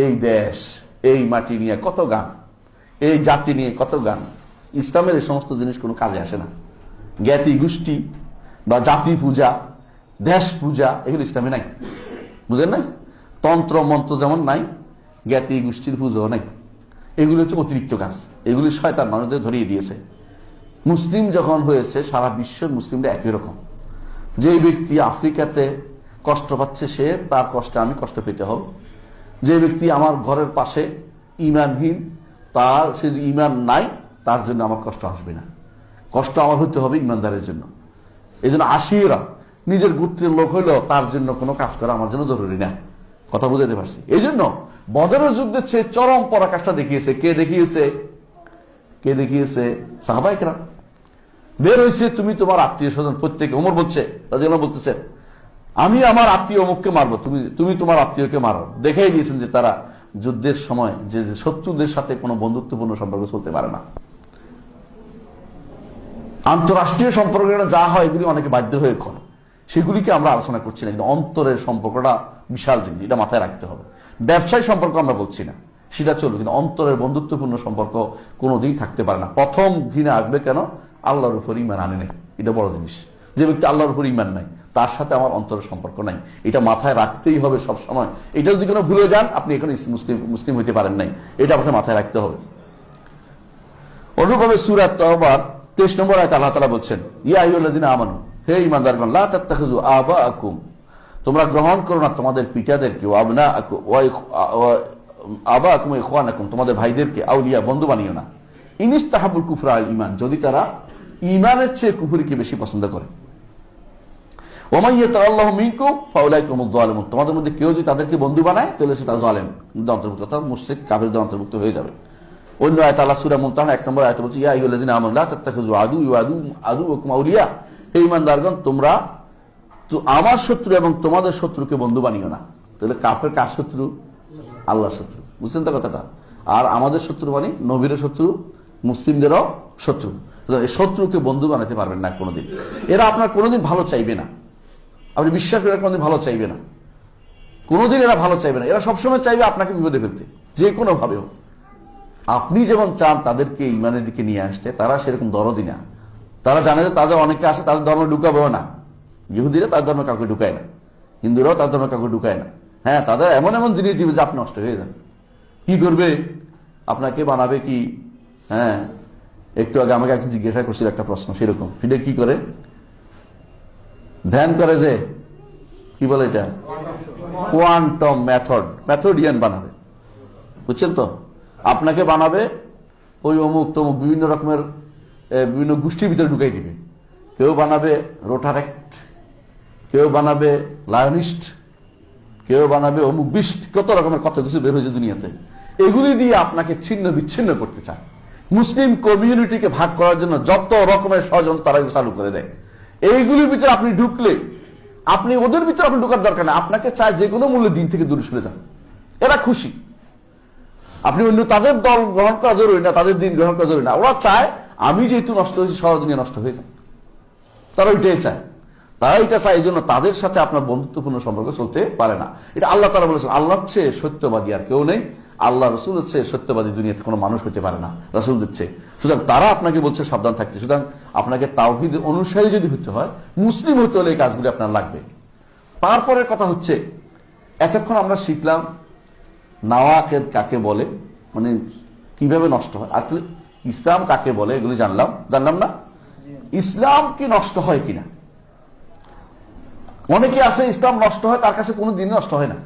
এই দেশ, এই মাটি নিয়ে কত গান, এই জাতি নিয়ে কত গান। ইসলামের এই সমস্ত জিনিস কোনো কাজে আসে না। জ্ঞাতি গোষ্ঠী বা জাতি পূজা, দেশ পূজা, এগুলো ইসলামে নাই, বুঝেন না? তন্ত্র মন্ত্র যেমন নাই, জ্ঞাতি গোষ্ঠীর পুজোও নাই। এগুলো হচ্ছে অতিরিক্ত কাজ, এগুলি শয়তান মানুষদের ধরিয়ে দিয়েছে। মুসলিম যখন হয়েছে, সারা বিশ্বের মুসলিমরা একই রকম। যে ব্যক্তি আফ্রিকাতে কষ্ট পাচ্ছে, সে তার কষ্টে আমি কষ্ট পেতে হবে। যে ব্যক্তি আমার ঘরের পাশে ইমানহীন, তার সে ইমান নাই, তার জন্য আমার কষ্ট আসবে না। কষ্ট আমার হতে হবে ইমানদারের জন্য। এই জন্য আশিরা, নিজের গোত্রের লোক হইলেও তার জন্য কোনো কাজ করা আমার জন্য জরুরি না। কথা বুঝাতে পারছি? এই জন্য বদরের যুদ্ধের চেয়ে চরম পরাকাষ্ঠা দেখিয়েছে কে? দেখিয়েছে সাহাবায়ে কেরাম। বের হয়েছে, তুমি তোমার আত্মীয় স্বজন প্রত্যেকে, ওমর বলছে, রাদিয়াল্লাহু আনহু বলতেছে, আমি আমার আত্মীয় অমুককে মারবো, তুমি তোমার আত্মীয়কে মারো। দেখাই দিয়েছেন যে তারা যুদ্ধের সময় যে শত্রুদের সাথে কোনো বন্ধুত্বপূর্ণ সম্পর্ক চলতে পারে না। আন্তরাষ্ট্রীয় সম্পর্ক যা হয়, এগুলি অনেকে বাধ্য হয়ে করে, সেগুলিকে আমরা আলোচনা করছি না। কিন্তু অন্তরের সম্পর্কটা বিশাল জিনিস, এটা মাথায় রাখতে হবে। ব্যবসায়ী সম্পর্ক আমরা বলছি না, সেটা চলবে, কিন্তু অন্তরের বন্ধুত্বপূর্ণ সম্পর্ক কোনোদিন থাকতে পারে না। প্রথম ঘৃণা আসবে কেন? আল্লাহর উপর ইমান আনে নাই, এটা বড় জিনিস। যে ব্যক্তি আল্লাহর উপর ইমান নাই, তার সাথে আমার অন্তরের সম্পর্ক নাই, এটা মাথায় রাখতেই হবে সব সময়। এটা যদি কোনো ভুলে যান, আপনি এখানে মুসলিম হইতে পারেন নাই, এটা আপনার মাথায় রাখতে হবে। অনুরূপভাবে সূরা তাওবার 23 নম্বর আয়াতে আল্লাহ তাআলা বলছেন, ইয়া আইয়ুহাল্লাযীনা আমানু, হে ঈমানদারগণ, লা তাত্তাখিযু আবাআকুম, তোমরা গ্রহণ করো না তোমাদের পিতাদেরকে, ওয়া আবনাআকুম ওয়া ইখওয়ানাকুম, তোমাদের ভাইদেরকে আউলিয়া, বন্ধু বানিও না। ইনিস্তাহাবুল কুফরা আল ঈমান, যদি তারা ঈমানের চেয়ে কুফরিকে বেশি পছন্দ করে। ওয়া মান ইয়াতাআল্লাহু মিনকুম ফাউলাইকা হুমুয যালিমুন, তোমাদের মধ্যে কেউ যদি তাদেরকে বন্ধু বানায়, তাহলে সেটা জালেম অন্তর্ভুক্ত, অর্থাৎ মুশরিক কাফিরদের অন্তর্ভুক্ত হয়ে যাবে। অন্য আয়াত আল্লাহ সূরা মুমতাহানা 1 নম্বর আয়াতে বলছে, ইয়া আইয়ুহাল্লাযীনা আমানু লা তাত্তাখিযু আদুওয়ি ওয়া আদুওয়াকুম আউলিয়া, হে ঈমানদারগণ, তোমরা তো আমার শত্রু এবং তোমাদের শত্রুকে বন্ধু বানিও না। তাহলে কাফের কার শত্রু? আল্লাহর শত্রু। বুঝছেন তো কথাটা? আর আমাদের শত্রু মানে নবীর শত্রু, মুসলিমদেরও শত্রু। এই শত্রুকে বন্ধু বানাতে পারবেন না কোনোদিন। এরা আপনার কোনোদিন ভালো চাইবে না, আপনি বিশ্বাস করে কোনোদিন ভালো চাইবে না, কোনোদিন এরা ভালো চাইবে না। এরা সবসময় চাইবে আপনাকে বিপদে ফেলতে, যে কোনো ভাবে হোক। আপনি যেমন চান তাদেরকে ইমানের দিকে নিয়ে আসতে, তারা সেরকম দরদি না। তারা জানে যে তাদের অনেকে আছে, তাদের ধর্ম ঢুকাবেও না। ইহুদিরা তার ধর্ম কাউকে ঢুকায় না, হিন্দুরাও তার ধর্ম কাউকে ঢুকায় না। হ্যাঁ, তাদের এমন এমন জিনিস দিবে যে আপনি নষ্ট হয়ে যান। কি করবে? আপনাকে বানাবে কি? হ্যাঁ, একটু আগে আমাকে একজন জিজ্ঞাসা করছিল একটা প্রশ্ন, সেরকম। সেটা কি করে? ধ্যান করে, যে কি বলে এটা, কোয়ান্টাম মেথডিয়ান বানাবে। বুঝছেন তো? আপনাকে বানাবে ওই অমুক তমুক বিভিন্ন রকমের বিভিন্ন গোষ্ঠীর ভিতরে ঢুকাই দিবে। কেউ বানাবে রোটারেক্ট, কেউ বানাবে লায়নিস্ট, কেউ বানাবে অমুক বিষ্ট, কত রকমের কত কিছু বের হয়েছে দুনিয়াতে। এগুলি দিয়ে আপনাকে ছিন্ন বিচ্ছিন্ন করতে চায়। মুসলিম কমিউনিটিকে ভাগ করার জন্য যত রকমের ষড়যন্ত্র তারা চালু করে দেয়। এইগুলির ভিতরে আপনি ঢুকলে, আপনি ওদের ভিতরে আপনি ঢুকার দরকার নেই। আপনাকে চায় যে কোনো মূল্যে দিন থেকে দূরে সরে যান, এরা খুশি। আপনি অন্য তাদের দল গ্রহণ করা জরুরি না, তাদের দিন গ্রহণ করা জরুরি না। ওরা চায় আমি যেহেতু নষ্ট হয়েছি, সারা দুনিয়া নষ্ট হয়ে যায়। তারা ওইটাই চায়, তারা এটা চায়। এই জন্য তাদের সাথে আপনার বন্ধুত্বপূর্ণ সম্পর্ক চলতে পারে না। এটা আল্লাহ তাআলা বলেছেন, আল্লাহর চেয়ে সত্যবাদী আর কেউ নেই, আল্লাহ রসুলের চেয়ে সত্যবাদী দুনিয়াতে কোনো মানুষ হতে পারে না রাসূলদের চেয়ে। সুতরাং তারা আপনাকে বলছে সাবধান থাকতে। সুতরাং আপনাকে তাওহীদের অনুসারী যদি হতে হয়, মুসলিম হতে হলে এই কাজগুলি আপনার লাগবে। তারপরের কথা হচ্ছে, এতক্ষণ আমরা শিখলাম নাওয়াকিদ কাকে বলে, মানে কিভাবে নষ্ট হয়। আসলে ইসলাম কাকে বলে এগুলি জানলাম না? ইসলাম কি নষ্ট হয় কিনা? অনেকে আছে ইসলাম নষ্ট হয়, তার কাছে কোনো দিন নষ্ট হয় না।